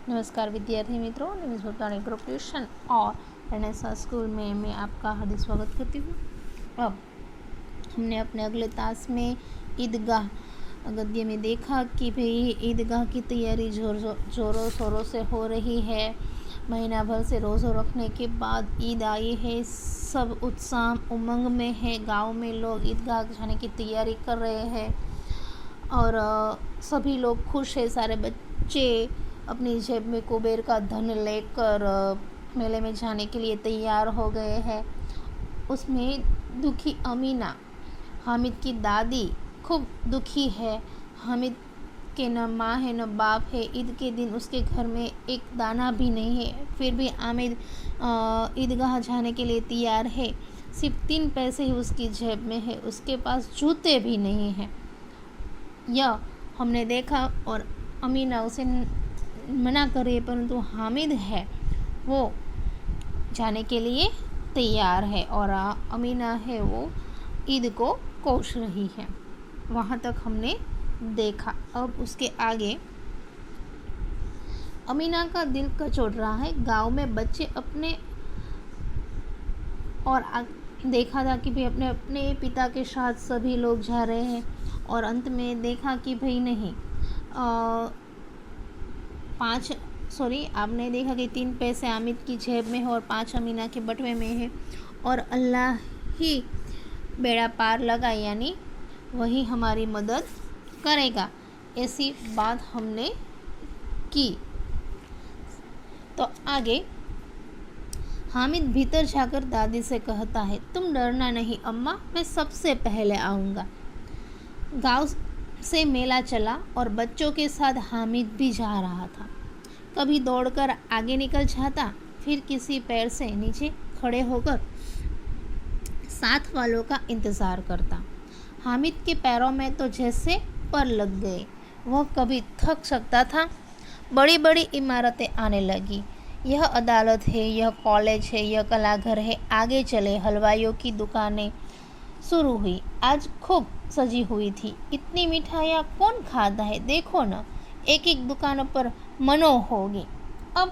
नमस्कार विद्यार्थी मित्रों, निमिष भुगतानी ग्रुप ट्यूशन और रेनेसांस स्कूल में मैं आपका हार्दिक स्वागत करती हूँ। अब हमने अपने अगले तास में ईदगाह गद्य में देखा कि भाई ईदगाह की तैयारी जोरों शोरों से हो रही है। महीना भर से रोज़ों रखने के बाद ईद आई है, सब उत्साह उमंग में है। गांव में लोग ईदगाह जाने की तैयारी कर रहे हैं और सभी लोग खुश है। सारे बच्चे अपनी जेब में कुबेर का धन लेकर मेले में जाने के लिए तैयार हो गए हैं। उसमें दुखी अमीना, हामिद की दादी, खूब दुखी है। हामिद के न माँ है न बाप है। ईद के दिन उसके घर में एक दाना भी नहीं है, फिर भी हामिद ईदगाह जाने के लिए तैयार है। सिर्फ 3 पैसे ही उसकी जेब में है, उसके पास जूते भी नहीं हैं। यह हमने देखा और अमीना उसे मना करे, परंतु हामिद है वो जाने के लिए तैयार है और अमीना है वो ईद को कोस रही है। वहाँ तक हमने देखा। अब उसके आगे अमीना का दिल कचोट रहा है। गांव में बच्चे अपने और देखा था कि भाई अपने अपने पिता के साथ सभी लोग जा रहे हैं और अंत में देखा कि भाई नहीं, आपने देखा कि 3 पैसे हामिद की जेब में है और 5 अमीना के बटुए में है और अल्लाह ही बेड़ा पार लगा, यानी वही हमारी मदद करेगा, ऐसी बात हमने की। तो आगे हामिद भीतर जाकर दादी से कहता है, तुम डरना नहीं अम्मा, मैं सबसे पहले आऊँगा। गांव से मेला चला और बच्चों के साथ हामिद भी जा रहा था। कभी दौड़कर आगे निकल जाता, फिर किसी पैर से नीचे खड़े होकर साथ वालों का इंतज़ार करता। हामिद के पैरों में तो जैसे पर लग गए। वह कभी थक सकता था। बड़ी बड़ी इमारतें आने लगी। यह अदालत है, यह कॉलेज है, यह कलाघर है। आगे चले, हलवाइयों की दुकानें शुरू हुई। आज खूब सजी हुई थी। इतनी मिठाइयाँ कौन खाता है, देखो ना, एक एक दुकानों पर मनो होगी। अब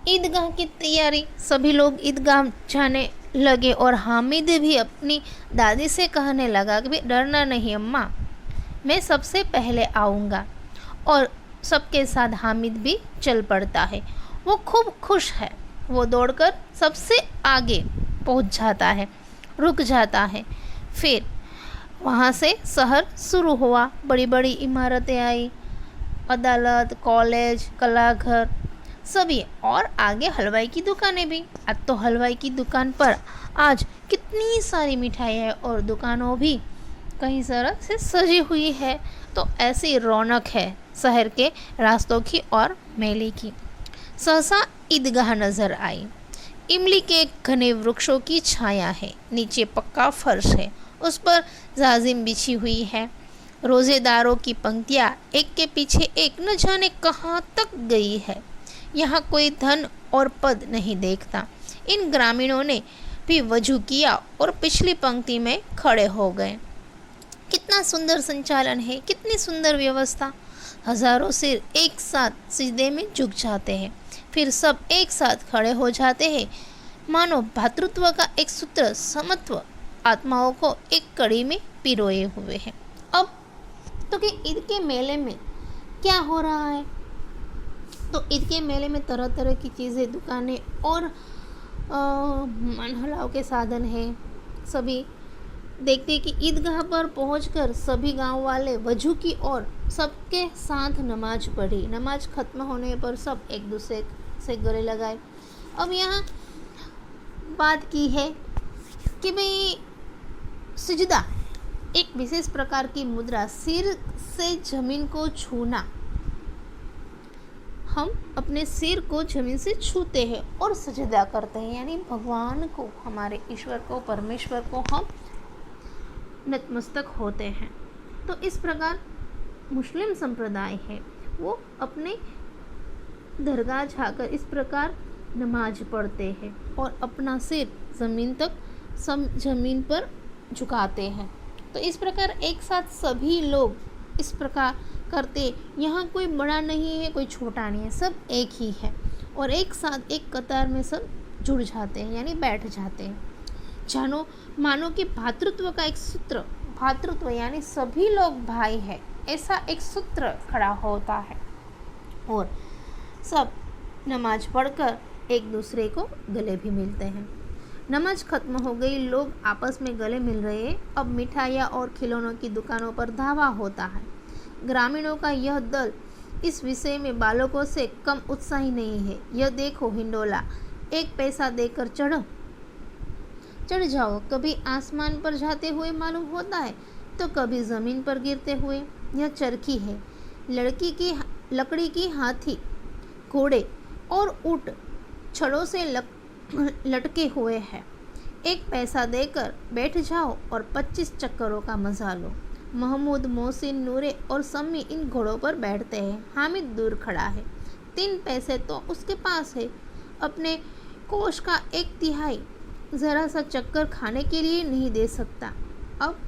ईदगाह की तैयारी, सभी लोग ईदगाह जाने लगे और हामिद भी अपनी दादी से कहने लगा कि डरना नहीं अम्मा, मैं सबसे पहले आऊँगा। और सबके साथ हामिद भी चल पड़ता है। वो खूब खुश है। वो दौड़कर सबसे आगे पहुँच जाता है, रुक जाता है। फिर वहाँ से शहर शुरू हुआ। बड़ी बड़ी इमारतें आई, अदालत, कॉलेज, कलाघर सभी, और आगे हलवाई की दुकानें भी। आज तो हलवाई की दुकान पर आज कितनी सारी मिठाई है और दुकानों भी कई तरह से सजी हुई है। तो ऐसी रौनक है शहर के रास्तों की और मेले की। सहसा ईदगाह नजर आई। इमली के घने वृक्षों की छाया है, नीचे पक्का फर्श है, उस पर जाजिम बिछी हुई है। रोजेदारों की पंक्तियाँ एक के पीछे एक न जाने कहाँ तक गई है। यहाँ कोई धन और पद नहीं देखता। इन ग्रामीणों ने भी वजू किया और पिछली पंक्ति में खड़े हो गए। कितना सुंदर संचालन है, कितनी सुंदर व्यवस्था। हजारों सिर एक साथ सिजदे में झुक जाते हैं, फिर सब एक साथ खड़े हो जाते हैं, मानो भातृत्व का एक सूत्र समत्व आत्माओं को एक कड़ी में पिरोए हुए है। अब तो कि ईद के मेले में क्या हो रहा है, तो ईद के मेले में तरह तरह की चीज़ें, दुकानें और मनहलाव के साधन हैं। सभी देखते कि ईदगाह पर पहुंचकर सभी गांव वाले वजू की और सबके साथ नमाज पढ़ी। नमाज खत्म होने पर सब एक दूसरे से गले लगाए। अब यहाँ बात की है कि भाई सिजदा एक विशेष प्रकार की मुद्रा, सिर से जमीन को छूना। हम अपने सिर को जमीन से छूते हैं और सजदा करते हैं, यानी भगवान को, हमारे ईश्वर को, परमेश्वर को हम नतमस्तक होते हैं। तो इस प्रकार मुस्लिम संप्रदाय है, वो अपने दरगाह जाकर इस प्रकार नमाज पढ़ते हैं और अपना सिर जमीन पर झुकाते हैं। तो इस प्रकार एक साथ सभी लोग इस प्रकार करते, यहाँ कोई बड़ा नहीं है, कोई छोटा नहीं है, सब एक ही है और एक साथ एक कतार में सब जुड़ जाते हैं यानी बैठ जाते हैं। जानो मानो कि भातृत्व का एक सूत्र, भातृत्व यानी सभी लोग भाई है, ऐसा एक सूत्र खड़ा होता है और सब नमाज पढ़कर एक दूसरे को गले भी मिलते हैं। नमाज खत्म हो गई, लोग आपस में गले मिल रहे हैं। अब मिठाइयाँ और खिलौनों की दुकानों पर धावा होता है। ग्रामीणों का यह दल इस विषय में बालकों से कम उत्साही नहीं है। यह देखो हिंडोला, 1 पैसा देकर चढ़ जाओ। कभी आसमान पर जाते हुए मालूम होता है तो कभी ज़मीन पर गिरते हुए। यह चरखी है, लकड़ी की हाथी, घोड़े और ऊँट छड़ों से लटके हुए हैं। 1 पैसा देकर बैठ जाओ और 25 चक्करों का मजा लो। महमूद, मोहसिन, नूरे और सम्मी इन घोड़ों पर बैठते हैं। हामिद दूर खड़ा है। 3 पैसे तो उसके पास है, अपने कोष का 1/3 ज़रा सा चक्कर खाने के लिए नहीं दे सकता। अब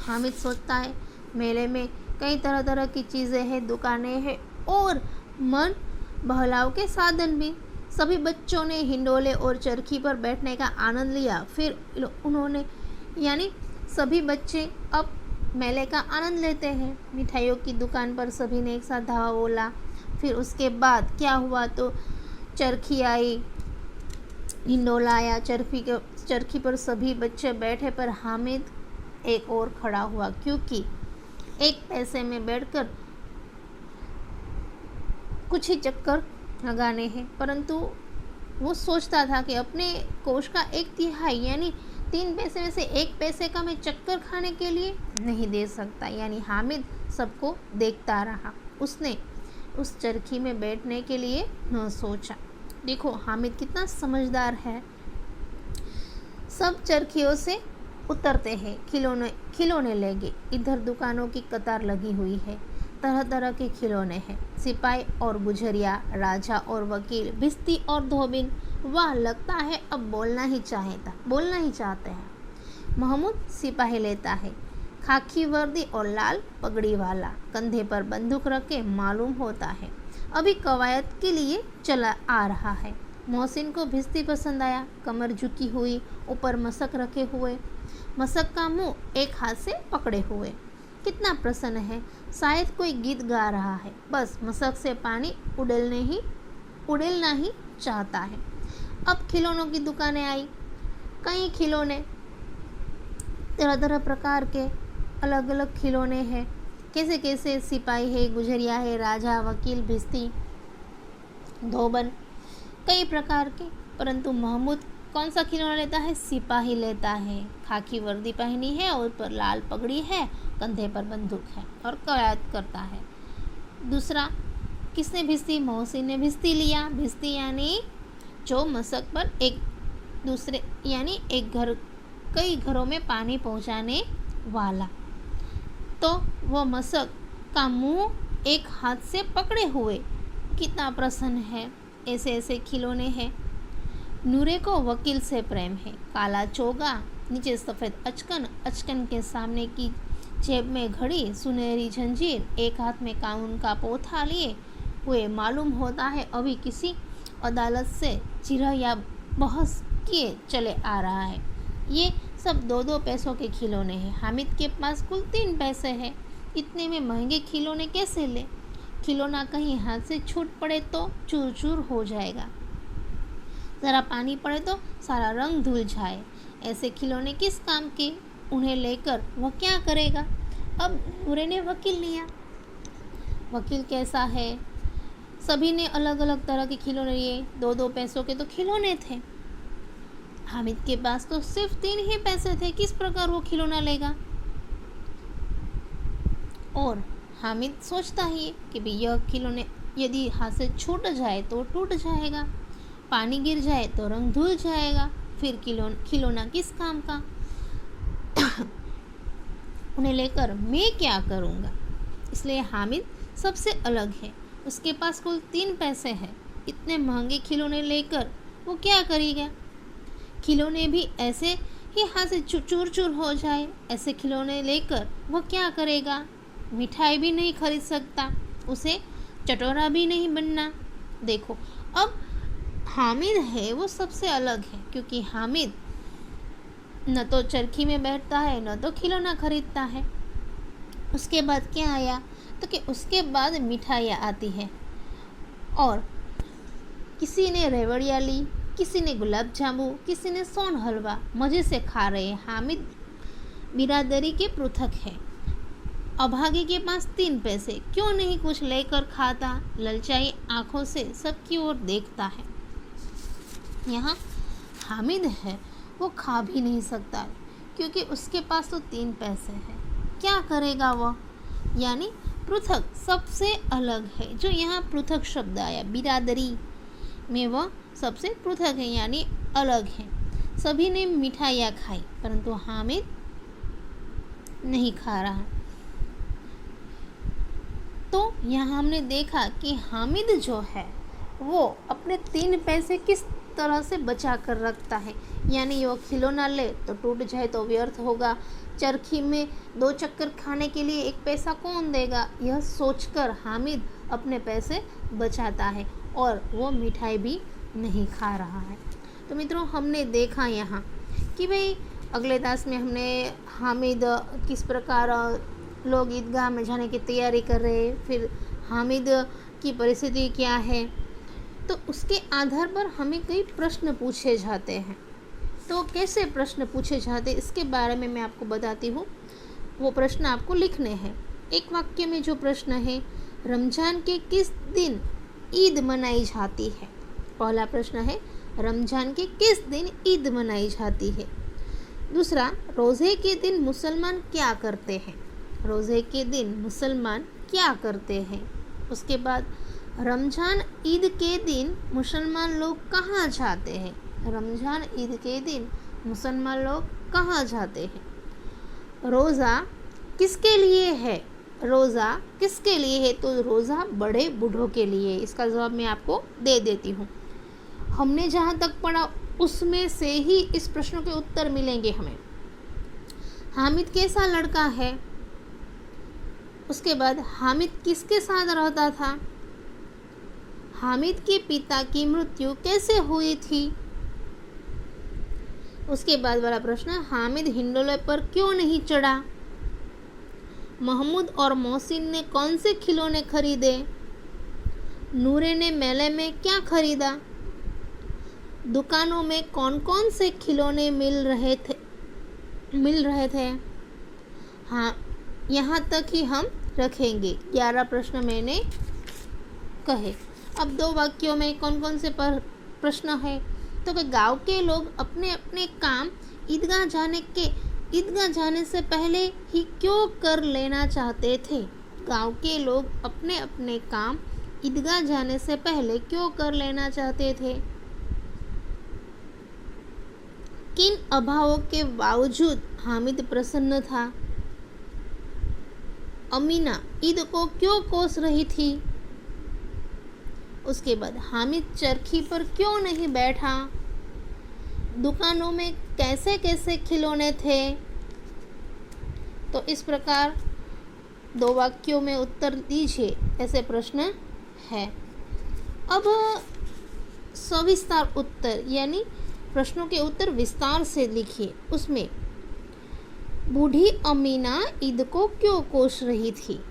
हामिद सोचता है, मेले में कई तरह तरह की चीज़ें हैं, दुकानें हैं और मन बहलाव के साधन भी। सभी बच्चों ने हिंडोले और चरखी पर बैठने का आनंद लिया। फिर उन्होंने यानी सभी बच्चे अब मेले का आनंद लेते हैं। मिठाइयों की दुकान पर सभी ने एक साथ धावा बोला। फिर उसके बाद क्या हुआ तो चरखी आई, हिंडोला आया, चरखी पर सभी बच्चे बैठे पर हामिद एक और खड़ा हुआ, क्योंकि 1 पैसे में बैठकर कुछ ही चक्कर लगाने हैं। परंतु वो सोचता था कि अपने कोष का 1/3 यानी 3 पैसे में से 1 पैसे का मैं चक्कर खाने के लिए नहीं दे सकता। यानी हामिद सबको देखता रहा, उसने उस चरखी में बैठने के लिए न सोचा। देखो हामिद कितना समझदार है। सब चरखियों से उतरते हैं, खिलौने लेंगे। इधर दुकानों की कतार लगी हुई है, तरह तरह के खिलौने हैं। सिपाही और गुजरिया, राजा और वकील, भिस्ती और धोबिन। वाह, लगता है अब बोलना ही चाहते हैं। महमूद सिपाही लेता है, खाकी वर्दी और लाल पगड़ी वाला, कंधे पर बंदूक रखे मालूम होता है अभी कवायद के लिए चला आ रहा है। मोहसिन को भिस्ती पसंद आया, कमर झुकी हुई, ऊपर मशक रखे हुए, मशक का मुंह एक हाथ से पकड़े हुए। कितना प्रसन्न है, शायद कोई गीत गा रहा है, बस मशक से पानी उड़ेलना ही चाहता है। अब खिलौनों की दुकानें आई, कई खिलौने, तरह तरह प्रकार के अलग अलग खिलौने हैं। कैसे कैसे सिपाही है, गुजरिया है, राजा, वकील, भिस्ती, धोबन, कई प्रकार के। परंतु महमूद कौन सा खिलौना लेता है? सिपाही लेता है। खाकी वर्दी पहनी है और ऊपर लाल पगड़ी है, कंधे पर बंदूक है और कवायद करता है। दूसरा किसने? भिस्ती, मोहसिन ने भिस्ती लिया। भिस्ती यानी जो मशक पर कई घरों में पानी पहुंचाने वाला। तो वो मशक का मुंह एक हाथ से पकड़े हुए, कितना प्रसन्न है। ऐसे ऐसे खिलौने हैं। नूरे को वकील से प्रेम है, काला चोगा, नीचे सफ़ेद अचकन के सामने की जेब में घड़ी, सुनहरी जंजीर, एक हाथ में कानून का पोथा लिए हुए मालूम होता है अभी किसी अदालत से जिरह या बहस किए चले आ रहा है। ये सब 2-2 पैसों के खिलौने हैं। हामिद के पास कुल 3 पैसे हैं। इतने में महंगे खिलौने कैसे ले? खिलौना कहीं हाथ से छूट पड़े तो चूर चूर हो जाएगा, ज़रा पानी पड़े तो सारा रंग धुल जाए। ऐसे खिलौने किस काम के? उन्हें लेकर वह क्या करेगा? अब नूरे ने वकील लिया। वकील कैसा है? सभी ने अलग अलग तरह के खिलौने लिए। 2-2 पैसों के तो खिलौने थे। हामिद के पास तो सिर्फ 3 ही पैसे थे, किस प्रकार वो खिलौना लेगा? और हामिद सोचता ही कि भाई यह खिलौने यदि हाथ से छूट जाए तो टूट जाएगा, पानी गिर जाए तो रंग धुल जाएगा, फिर खिलौना किस काम का? उन्हें लेकर मैं क्या करूँगा? इसलिए हामिद सबसे अलग है। उसके पास कुल 3 पैसे हैं। इतने महंगे खिलौने लेकर वो क्या करेगा? खिलौने भी ऐसे ही हाथ से चूर चूर हो जाए, ऐसे खिलौने लेकर वो क्या करेगा? मिठाई भी नहीं खरीद सकता, उसे चटोरा भी नहीं बनना। देखो, अब हामिद है वो सबसे अलग है, क्योंकि हामिद न तो चरखी में बैठता है, न तो खिलौना खरीदता है। उसके बाद क्या आया, तो कि उसके बाद मिठाइयाँ आती हैं, और किसी ने रेवड़िया ली, किसी ने गुलाब जामु, किसी ने सोन हलवा, मज़े से खा रहे हैं। हामिद बिरादरी के पृथक है। अभागे के पास 3 पैसे, क्यों नहीं कुछ लेकर खाता, ललचाई आंखों से सबकी ओर देखता है। यहाँ हामिद है वो खा भी नहीं सकता, क्योंकि उसके पास तो 3 पैसे हैं। क्या करेगा वह, यानी पृथक, सबसे अलग है। जो यहाँ पृथक शब्द आया, बिरादरी में वह सबसे पृथक है, यानी अलग है। सभी ने मिठाइयाँ खाई, परंतु हामिद नहीं खा रहा। तो यहाँ हमने देखा कि हामिद जो है वो अपने 3 पैसे किस तरह से बचा कर रखता है, यानी वो खिलौना ले तो टूट जाए तो व्यर्थ होगा, चरखी में 2 चक्कर खाने के लिए 1 पैसा कौन देगा, यह सोचकर हामिद अपने पैसे बचाता है और वो मिठाई भी नहीं खा रहा है। तो मित्रों, हमने देखा यहाँ कि भाई अगले दास में हमने हामिद किस प्रकार लोग ईदगाह में जाने की तैयारी कर रहे हैं, फिर हामिद की परिस्थिति क्या है, तो उसके आधार पर हमें कई प्रश्न पूछे जाते हैं। तो कैसे प्रश्न पूछे जाते हैं इसके बारे में मैं आपको बताती हूँ। वो प्रश्न आपको लिखने हैं। एक वाक्य में जो प्रश्न है, रमज़ान के किस दिन ईद मनाई जाती है। पहला प्रश्न है, रमज़ान के किस दिन ईद मनाई जाती है। दूसरा, रोज़े के दिन मुसलमान क्या करते हैं। रोज़े के दिन मुसलमान क्या करते हैं। उसके बाद, रमज़ान ईद के दिन मुसलमान लोग कहाँ जाते हैं। रमज़ान ईद के दिन मुसलमान लोग कहाँ जाते हैं। रोज़ा किसके लिए है। रोज़ा किसके लिए है, तो रोज़ा बड़े बूढ़ों के लिए। इसका जवाब मैं आपको दे देती हूँ। हमने जहाँ तक पढ़ा उसमें से ही इस प्रश्न के उत्तर मिलेंगे हमें। हामिद कैसा लड़का है। उसके बाद, हामिद किसके साथ रहता था। हामिद के पिता की मृत्यु कैसे हुई थी। उसके बाद वाला प्रश्न, हामिद हिंडोले पर क्यों नहीं चढ़ा। महमूद और मोहसिन ने कौन से खिलौने खरीदे। नूरे ने मेले में क्या खरीदा। दुकानों में कौन कौन से खिलौने मिल रहे थे। हाँ, यहाँ तक ही हम रखेंगे। 11 प्रश्न मैंने कहे। अब 2 वाक्यों में कौन कौन से प्रश्न है, तो कि गांव के लोग अपने अपने काम ईदगाह जाने से पहले ही क्यों कर लेना चाहते थे। गांव के लोग अपने अपने काम ईदगाह जाने से पहले क्यों कर लेना चाहते थे। किन अभावों के बावजूद हामिद प्रसन्न था। अमीना ईद को क्यों कोस रही थी। उसके बाद, हामिद चरखी पर क्यों नहीं बैठा। दुकानों में कैसे कैसे खिलौने थे। तो इस प्रकार 2 वाक्यों में उत्तर दीजिए, ऐसे प्रश्न है। अब सविस्तार उत्तर, यानी प्रश्नों के उत्तर विस्तार से लिखिए। उसमें, बूढ़ी अमीना ईद को क्यों कोस रही थी।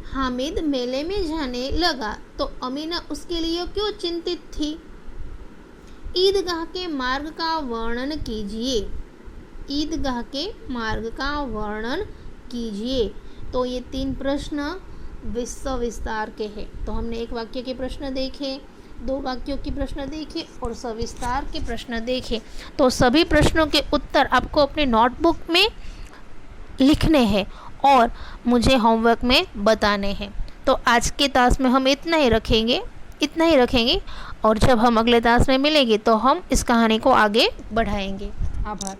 हामिद मेले में जाने लगा तो अमीना उसके लिए क्यों चिंतित थी। ईदगाह के मार्ग का वर्णन कीजिए। ईदगाह के मार्ग का वर्णन कीजिए। तो ये 3 प्रश्न विस्तार के हैं। तो हमने 1 वाक्य के प्रश्न देखे, 2 वाक्यों के प्रश्न देखे और सविस्तार के प्रश्न देखे। तो सभी प्रश्नों के उत्तर आपको अपने नोटबुक में लिखने हैं और मुझे होमवर्क में बताने हैं। तो आज के तास में हम इतना ही रखेंगे और जब हम अगले तास में मिलेंगे तो हम इस कहानी को आगे बढ़ाएंगे। आभार।